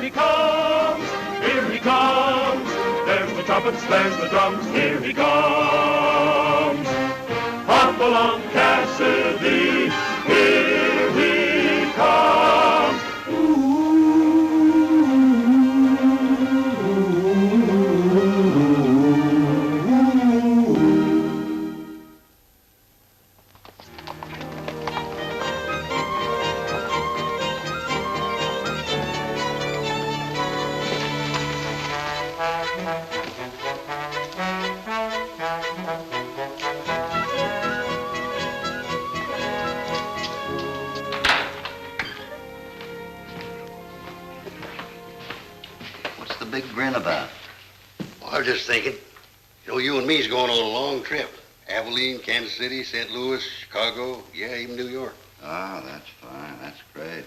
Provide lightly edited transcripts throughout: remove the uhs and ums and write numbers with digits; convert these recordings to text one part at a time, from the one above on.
he comes, here he comes. There's the trumpets, there's the drums, here he comes. Hopalong Cassidy, here he comes. Big grin about? Well, I was just thinking, you know, you and me's going on a long trip. Abilene, Kansas City, St. Louis, Chicago, yeah, even New York. Oh, that's fine. That's great.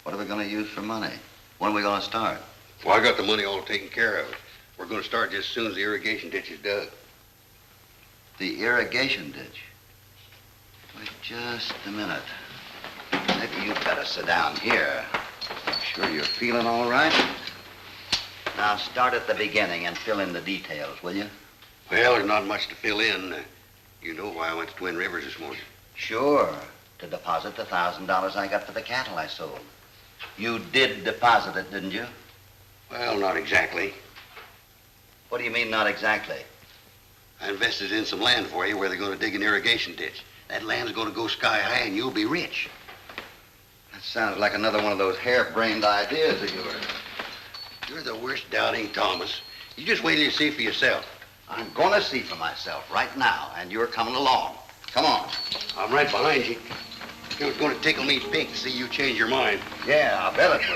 What are we going to use for money? When are we going to start? Well, I got the money all taken care of. We're going to start just as soon as the irrigation ditch is dug. The irrigation ditch? Wait just a minute. Maybe you'd better sit down here. Sure you're feeling all right? Now start at the beginning and fill in the details, will you? Well, there's not much to fill in. You know why I went to Twin Rivers this morning? Sure, to deposit the $1,000 I got for the cattle I sold. You did deposit it, didn't you? Well, not exactly. What do you mean, not exactly? I invested in some land for you where they're going to dig an irrigation ditch. That land's going to go sky high and you'll be rich. That sounds like another one of those harebrained ideas of yours. You're the worst doubting Thomas. You just wait till you see for yourself. I'm going to see for myself right now, and you're coming along. Come on. I'm right behind you. You know, it's going to tickle me pink to see you change your mind. Yeah, I bet it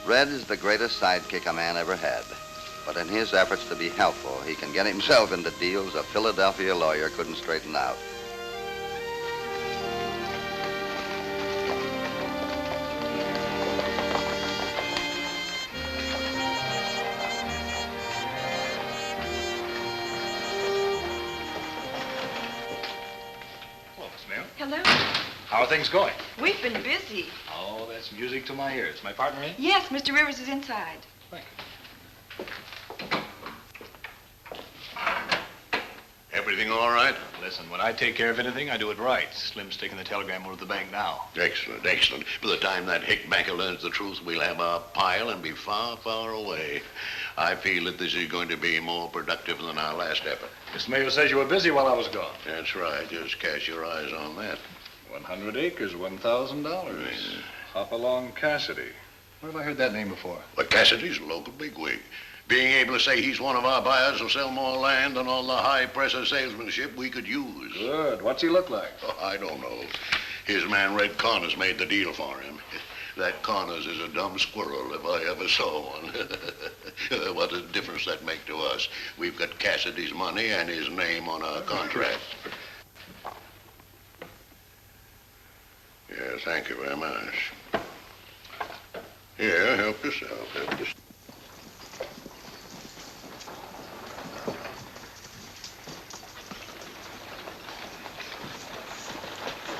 will. Red is the greatest sidekick a man ever had. But in his efforts to be helpful, he can get himself into deals a Philadelphia lawyer couldn't straighten out. Hello. How are things going? We've been busy. Oh, that's music to my ears. My partner in? Yes, Mr. Rivers is inside. Thank you. Everything all right? Listen, when I take care of anything, I do it right. Slim's taking the telegram over to the bank now. Excellent, excellent. By the time that hick banker learns the truth, we'll have our pile and be far, far away. I feel that this is going to be more productive than our last effort. Mr. Mayor says you were busy while I was gone. That's right. Just cast your eyes on that. 100 acres, $1,000. Hopalong Cassidy. Where have I heard that name before? Well, Cassidy's a local bigwig. Being able to say he's one of our buyers will sell more land than all the high-pressure salesmanship we could use. Good. What's he look like? Oh, I don't know. His man, Red Connors, made the deal for him. That Connors is a dumb squirrel if I ever saw one. What a difference that make to us. We've got Cassidy's money and his name on our contract. Yeah, thank you very much. Here, help yourself. Help yourself.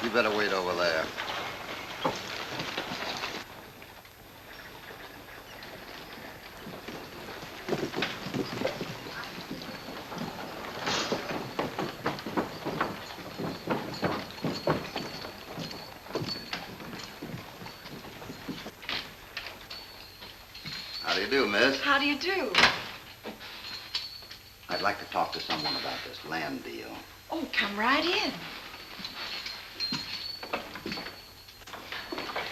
You better wait over there. How do you do, miss? How do you do? I'd like to talk to someone about this land deal. Oh, come right in.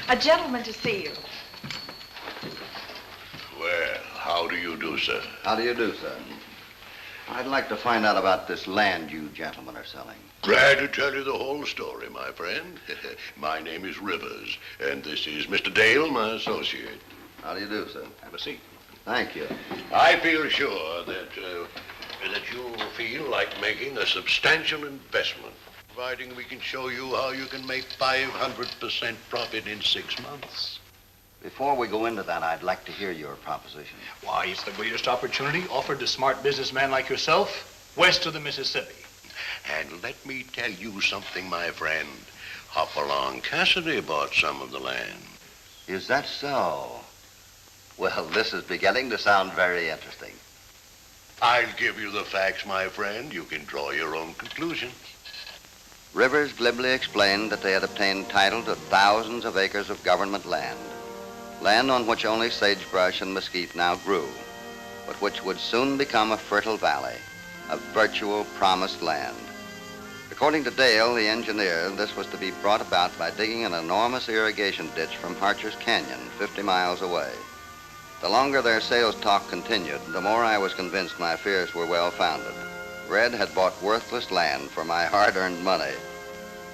A gentleman to see you. Well, how do you do, sir? How do you do, sir? I'd like to find out about this land you gentlemen are selling. Glad to tell you the whole story, my friend. My name is Rivers, and this is Mr. Dale, my associate. How do you do, sir? Have a seat. Thank you. I feel sure that you'll feel like making a substantial investment, providing we can show you how you can make 500% profit in 6 months. Before we go into that, I'd like to hear your proposition. Why, it's the greatest opportunity offered to smart businessmen like yourself west of the Mississippi. And let me tell you something, my friend. Hopalong Cassidy bought some of the land. Is that so? Well, this is beginning to sound very interesting. I'll give you the facts, my friend. You can draw your own conclusions. Rivers glibly explained that they had obtained title to thousands of acres of government land on which only sagebrush and mesquite now grew, but which would soon become a fertile valley, a virtual promised land. According to Dale, the engineer, this was to be brought about by digging an enormous irrigation ditch from Harcher's Canyon, 50 miles away. The longer their sales talk continued, the more I was convinced my fears were well-founded. Red had bought worthless land for my hard-earned money.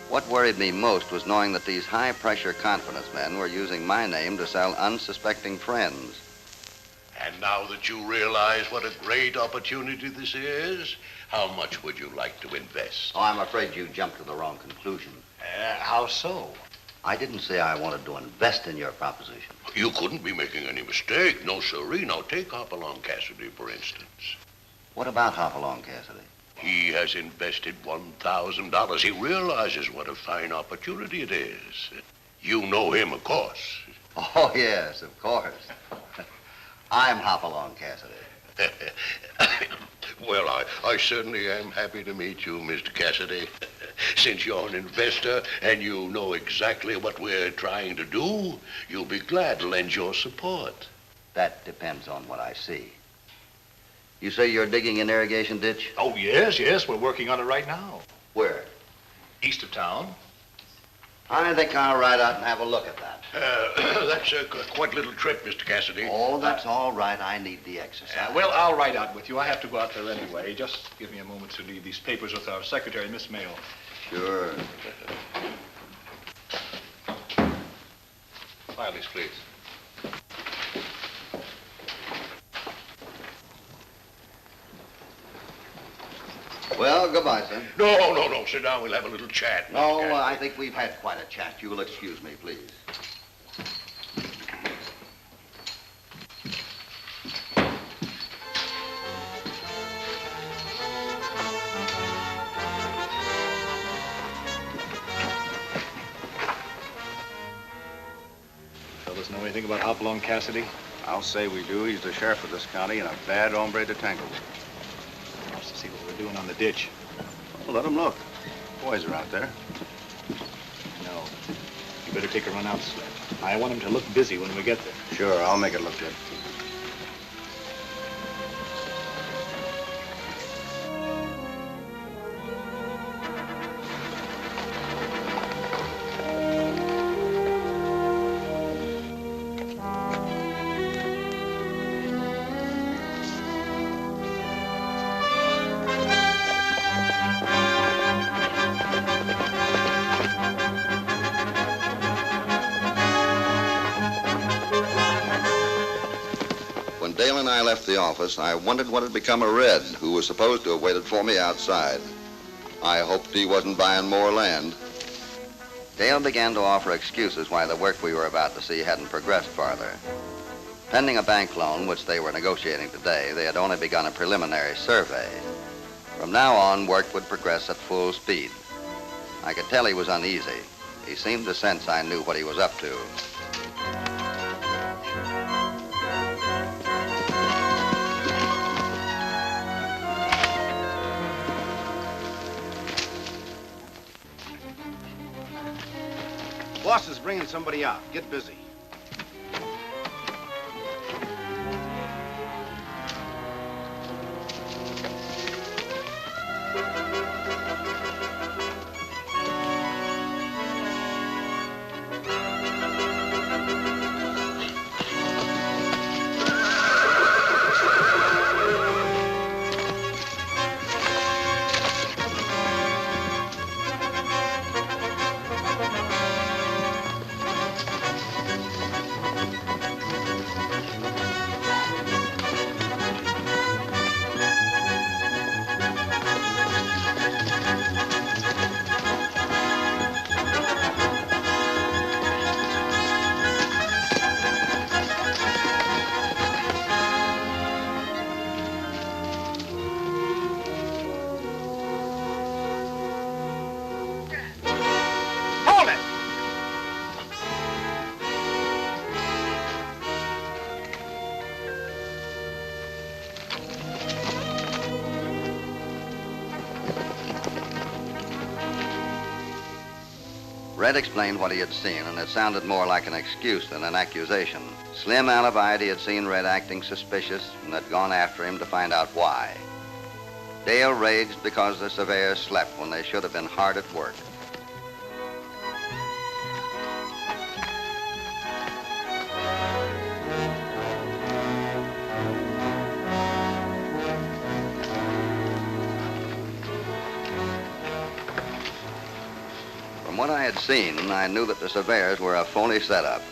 What worried me most was knowing that these high-pressure confidence men were using my name to sell unsuspecting friends. And now that you realize what a great opportunity this is, how much would you like to invest? Oh, I'm afraid you jumped to the wrong conclusion. How so? I didn't say I wanted to invest in your proposition. You couldn't be making any mistake. No, sirree. Now, take Hopalong Cassidy, for instance. What about Hopalong Cassidy? He has invested $1,000. He realizes what a fine opportunity it is. You know him, of course. Oh, yes, of course. I'm Hopalong Cassidy. Well, I certainly am happy to meet you, Mr. Cassidy. Since you're an investor and you know exactly what we're trying to do, you'll be glad to lend your support. That depends on what I see. You say you're digging an irrigation ditch? Oh, yes. We're working on it right now. Where? East of town. I think I'll ride out and have a look at that. That's quite a little trip, Mr. Cassidy. Oh, that's all right. I need the exercise. Well, I'll ride out with you. I have to go out there anyway. Just give me a moment to leave these papers with our secretary, Miss Mail. Sure. File these, please. Well, goodbye, sir. No. Sit down. We'll have a little chat. Mr. No, Cassidy. I think we've had quite a chat. You will excuse me, please. Fellas know anything about Hopalong Cassidy? I'll say we do. He's the sheriff of this county and a bad hombre to tangle with. Wants to see what we're doing on the ditch. Well, let him look. Boys are out there. No. You better take a run out, Slim. I want him to look busy when we get there. Sure, I'll make it look good. Dale and I left the office, I wondered what had become of Red, who was supposed to have waited for me outside. I hoped he wasn't buying more land. Dale began to offer excuses why the work we were about to see hadn't progressed farther. Pending a bank loan, which they were negotiating today, they had only begun a preliminary survey. From now on, work would progress at full speed. I could tell he was uneasy. He seemed to sense I knew what he was up to. Boss is bringing somebody out. Get busy. Red explained what he had seen, and it sounded more like an excuse than an accusation. Slim alibied he had seen Red acting suspicious and had gone after him to find out why. Dale raged because the surveyors slept when they should have been hard at work. From what I had seen, I knew that the surveyors were a phony setup.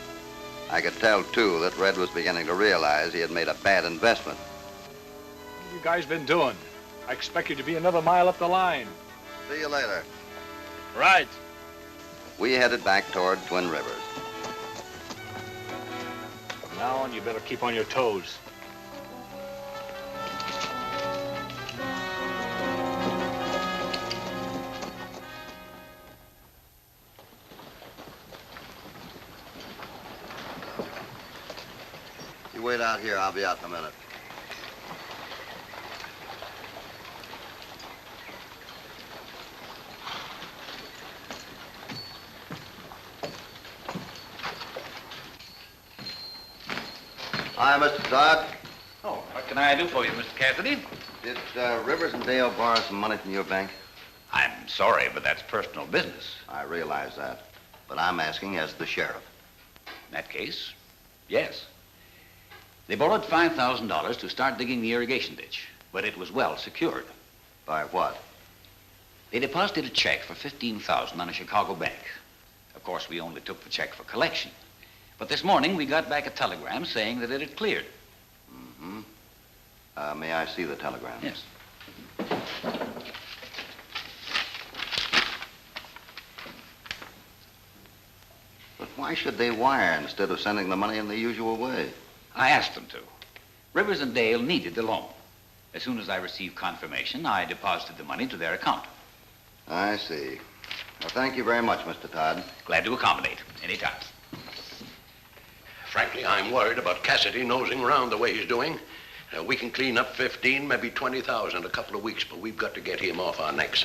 I could tell, too, that Red was beginning to realize he had made a bad investment. What have you guys been doing? I expect you to be another mile up the line. See you later. Right. We headed back toward Twin Rivers. From now on, you better keep on your toes. You wait out here. I'll be out in a minute. Hi, Mr. Todd. Oh, what can I do for you, Mr. Cassidy? Did Rivers and Dale borrow some money from your bank? I'm sorry, but that's personal business. I realize that. But I'm asking as the sheriff. In that case, yes. They borrowed $5,000 to start digging the irrigation ditch, but it was well secured. By what? They deposited a check for $15,000 on a Chicago bank. Of course, we only took the check for collection. But this morning, we got back a telegram saying that it had cleared. Mm-hmm. May I see the telegram? Yes. But why should they wire instead of sending the money in the usual way? I asked them to. Rivers and Dale needed the loan. As soon as I received confirmation, I deposited the money to their account. I see. Well, thank you very much, Mr. Todd. Glad to accommodate. Anytime. Frankly, I'm worried about Cassidy nosing around the way he's doing. We can clean up 15, maybe 20,000 in a couple of weeks, but we've got to get him off our necks.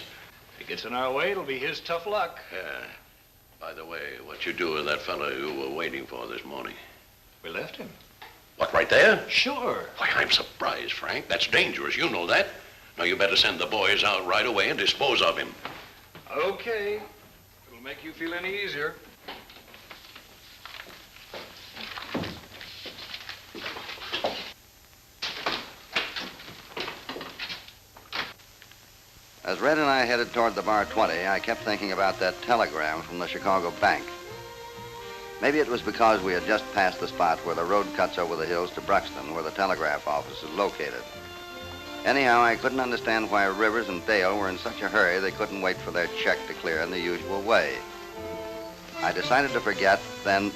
If he gets in our way, it'll be his tough luck. Yeah. By the way, what you do with that fellow you were waiting for this morning? We left him. What, right there? Sure. Why, I'm surprised, Frank. That's dangerous. You know that. Now, you better send the boys out right away and dispose of him. Okay. It'll make you feel any easier. As Red and I headed toward the Bar 20, I kept thinking about that telegram from the Chicago bank. Maybe it was because we had just passed the spot where the road cuts over the hills to Bruxton, where the telegraph office is located. Anyhow, I couldn't understand why Rivers and Dale were in such a hurry they couldn't wait for their check to clear in the usual way. I decided to forget, then...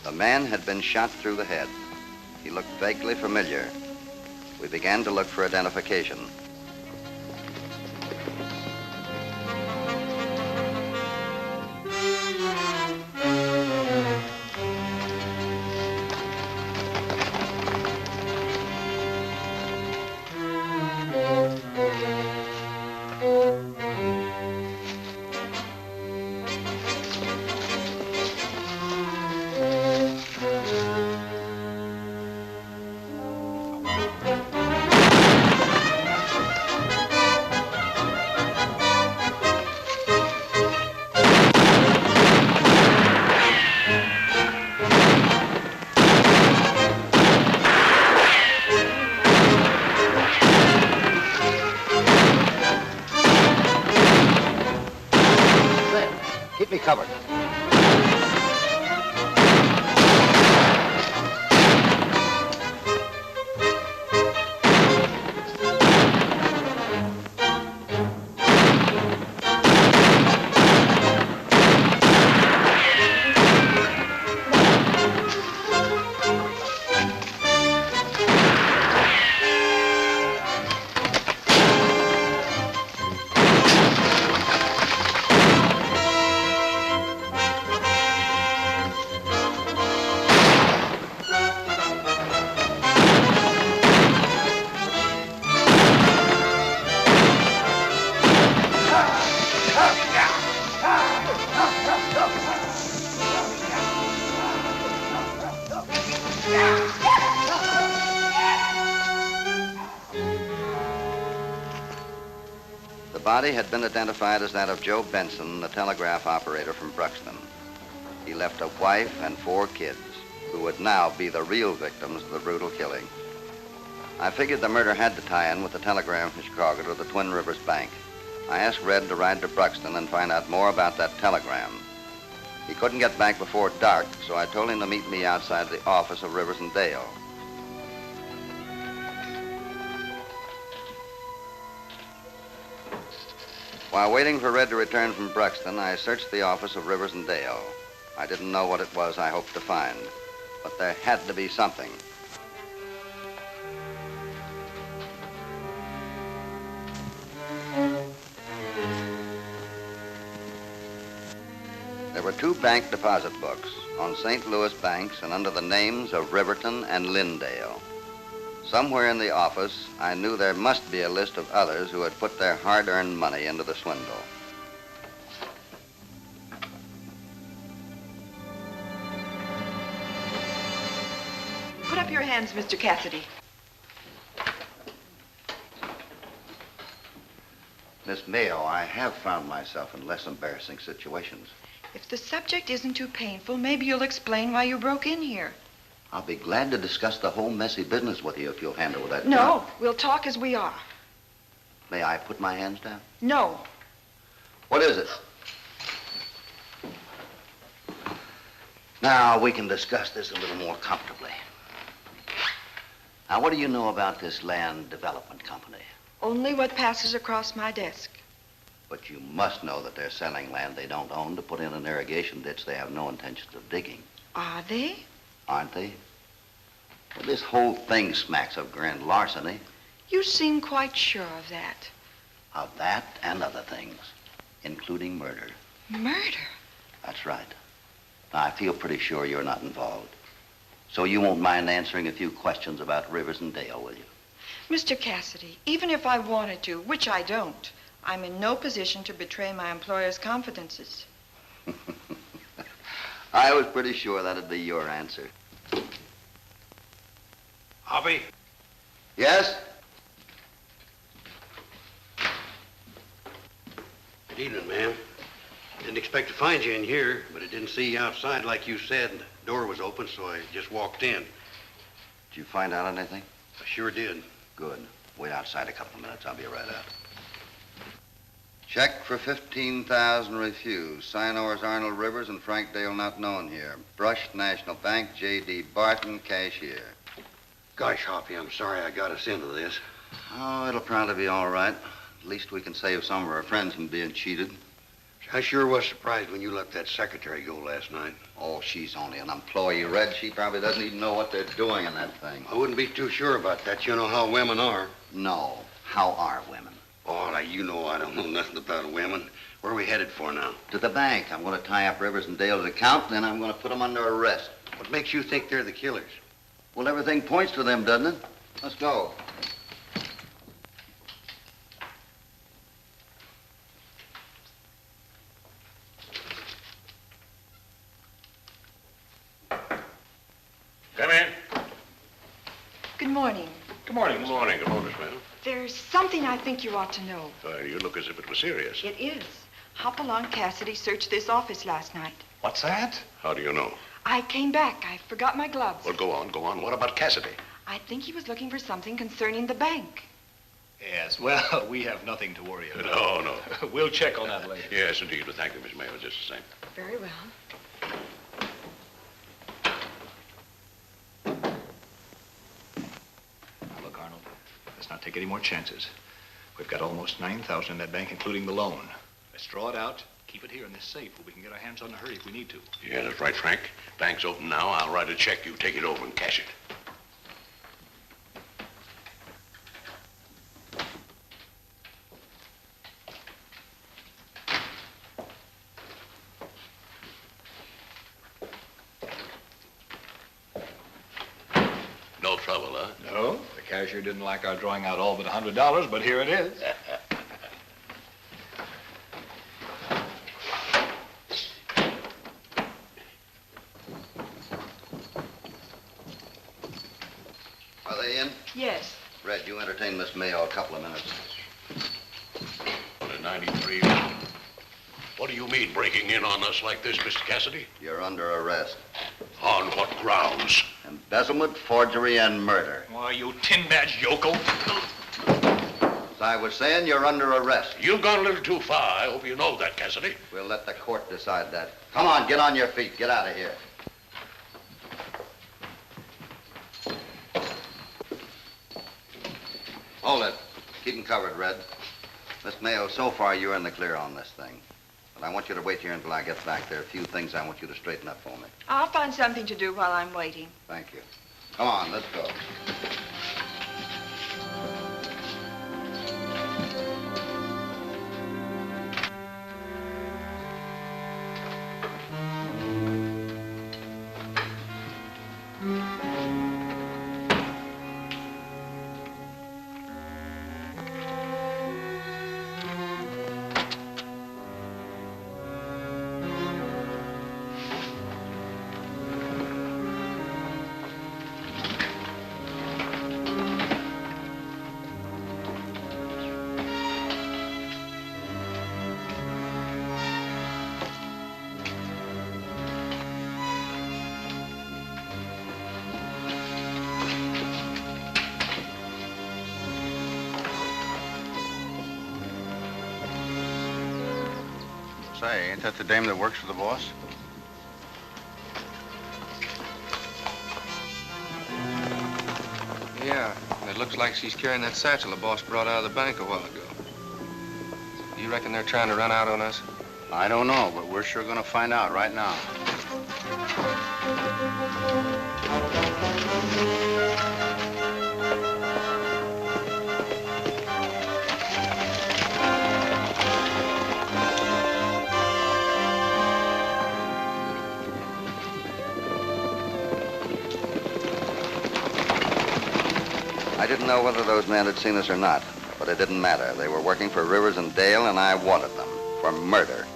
The man had been shot through the head. He looked vaguely familiar. We began to look for identification. Keep me covered. body had been identified as that of Joe Benson, the telegraph operator from Bruxton. He left a wife and 4 kids, who would now be the real victims of the brutal killing. I figured the murder had to tie in with the telegram from Chicago to the Twin Rivers Bank. I asked Red to ride to Bruxton and find out more about that telegram. He couldn't get back before dark, so I told him to meet me outside the office of Rivers and Dale. While waiting for Red to return from Bruxton, I searched the office of Rivers and Dale. I didn't know what it was I hoped to find, but there had to be something. There were 2 bank deposit books on St. Louis banks and under the names of Riverton and Lindale. Somewhere in the office, I knew there must be a list of others who had put their hard-earned money into the swindle. Put up your hands, Mr. Cassidy. Miss Mayo, I have found myself in less embarrassing situations. If the subject isn't too painful, maybe you'll explain why you broke in here. I'll be glad to discuss the whole messy business with you if you'll hand over that No, gun. we'll talk as we are. May I put my hands down? No. What is it? Now, we can discuss this a little more comfortably. Now, what do you know about this land development company? Only what passes across my desk. But you must know that they're selling land they don't own to put in an irrigation ditch they have no intentions of digging. Are they? Aren't they? Well, this whole thing smacks of grand larceny. You seem quite sure of that. Of that and other things, including murder. Murder? That's right. Now, I feel pretty sure you're not involved. So you won't mind answering a few questions about Rivers and Dale, will you? Mr. Cassidy, even if I wanted to, which I don't, I'm in no position to betray my employer's confidences. I was pretty sure that'd be your answer. Hoppy? Yes? Good evening, ma'am. Didn't expect to find you in here, but I didn't see you outside like you said. The door was open, so I just walked in. Did you find out anything? I sure did. Good. Wait outside a couple of minutes. I'll be right out. Check for 15,000 refused. Signors Arnold Rivers and Frank Dale not known here. Brush, National Bank, J.D. Barton, cashier. Gosh, Hoppy, I'm sorry I got us into this. Oh, it'll probably be all right. At least we can save some of our friends from being cheated. I sure was surprised when you let that secretary go last night. Oh, she's only an employee, Red. She probably doesn't even know what they're doing in that thing. I wouldn't be too sure about that. You know how women are. No. How are women? Oh, now, you know I don't know nothing about women. Where are we headed for now? To the bank. I'm going to tie up Rivers and Dale's account, then I'm going to put them under arrest. What makes you think they're the killers? Well, everything points to them, doesn't it? Let's go. Come in. Good morning. Good morning. Good morning. Good morning, ma'am. There's something I think you ought to know. You look as if it was serious. It is. Hopalong Cassidy searched this office last night. What's that? How do you know? I came back. I forgot my gloves. Well, go on, go on. What about Cassidy? I think he was looking for something concerning the bank. Yes, well, we have nothing to worry about. No, no. We'll check on that later. Yes, indeed. Well, thank you, Miss Mayo, just the same. Very well. Now, look, Arnold, let's not take any more chances. We've got almost 9,000 in that bank, including the loan. Let's draw it out, keep it here in this safe where we can get our hands on the hurry if we need to. Yeah, that's right, Frank. Bank's open now. I'll write a check. You take it over and cash it. No trouble, huh? No, the cashier didn't like our drawing out all but $100, but here it is. Are they in? Yes. Red, you entertain Miss Mayo a couple of minutes. 93. What do you mean breaking in on us like this, Mr. Cassidy? You're under arrest. On what grounds? Embezzlement, forgery, and murder. Why, you tin-badged yokel. As I was saying, you're under arrest. You've gone a little too far. I hope you know that, Cassidy. We'll let the court decide that. Come on, get on your feet. Get out of here. Hold it. Keep him covered, Red. Miss Mayo, so far you're in the clear on this thing. But I want you to wait here until I get back. There are a few things I want you to straighten up for me. I'll find something to do while I'm waiting. Thank you. Come on, let's go. Say, ain't that the dame that works for the boss? Yeah, and it looks like she's carrying that satchel the boss brought out of the bank a while ago. You reckon they're trying to run out on us? I don't know, but we're sure gonna find out right now. I didn't know whether those men had seen us or not, but it didn't matter. They were working for Rivers and Dale, and I wanted them for murder.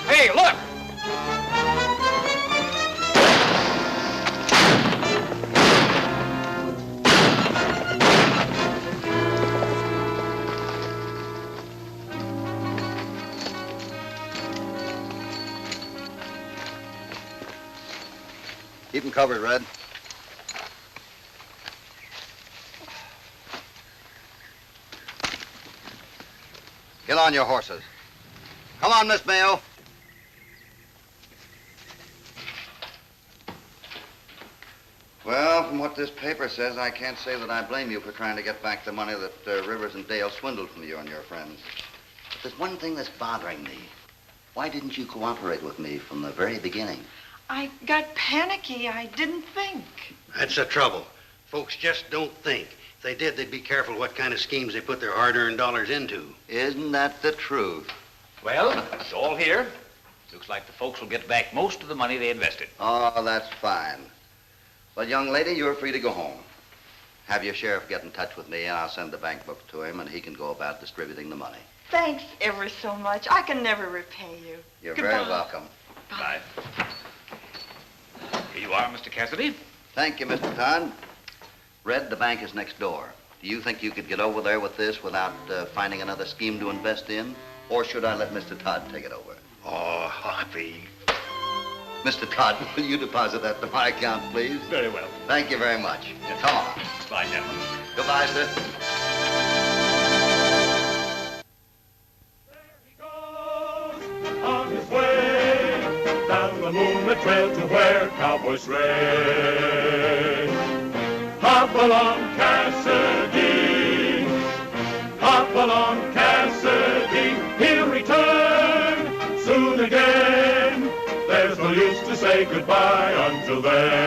Hey, look! Keep them covered, Red. Get on your horses. Come on, Miss Mayo. Well, from what this paper says, I can't say that I blame you for trying to get back the money that Rivers and Dale swindled from you and your friends. But there's one thing that's bothering me. Why didn't you cooperate with me from the very beginning? I got panicky. I didn't think. That's the trouble. Folks just don't think. If they did, they'd be careful what kind of schemes they put their hard-earned dollars into. Isn't that the truth? Well, it's all here. Looks like the folks will get back most of the money they invested. Oh, that's fine. Well, young lady, you're free to go home. Have your sheriff get in touch with me, and I'll send the bank book to him, and he can go about distributing the money. Thanks ever so much. I can never repay you. You're Goodbye. very welcome. Bye. Here you are, Mr. Cassidy. Thank you, Mr. Todd. Red, the bank is next door. Do you think you could get over there with this without finding another scheme to invest in? Or should I let Mr. Todd take it over? Oh, Hoppy. Mr. Todd, will you deposit that to my account, please? Very well. Thank you very much. Come on. Bye, gentlemen. Goodbye, sir. On his way down the moonlit trail to where cowboys reign. Hopalong Cassidy, Hopalong Cassidy. day he'll return soon again. There's no use to say goodbye until then.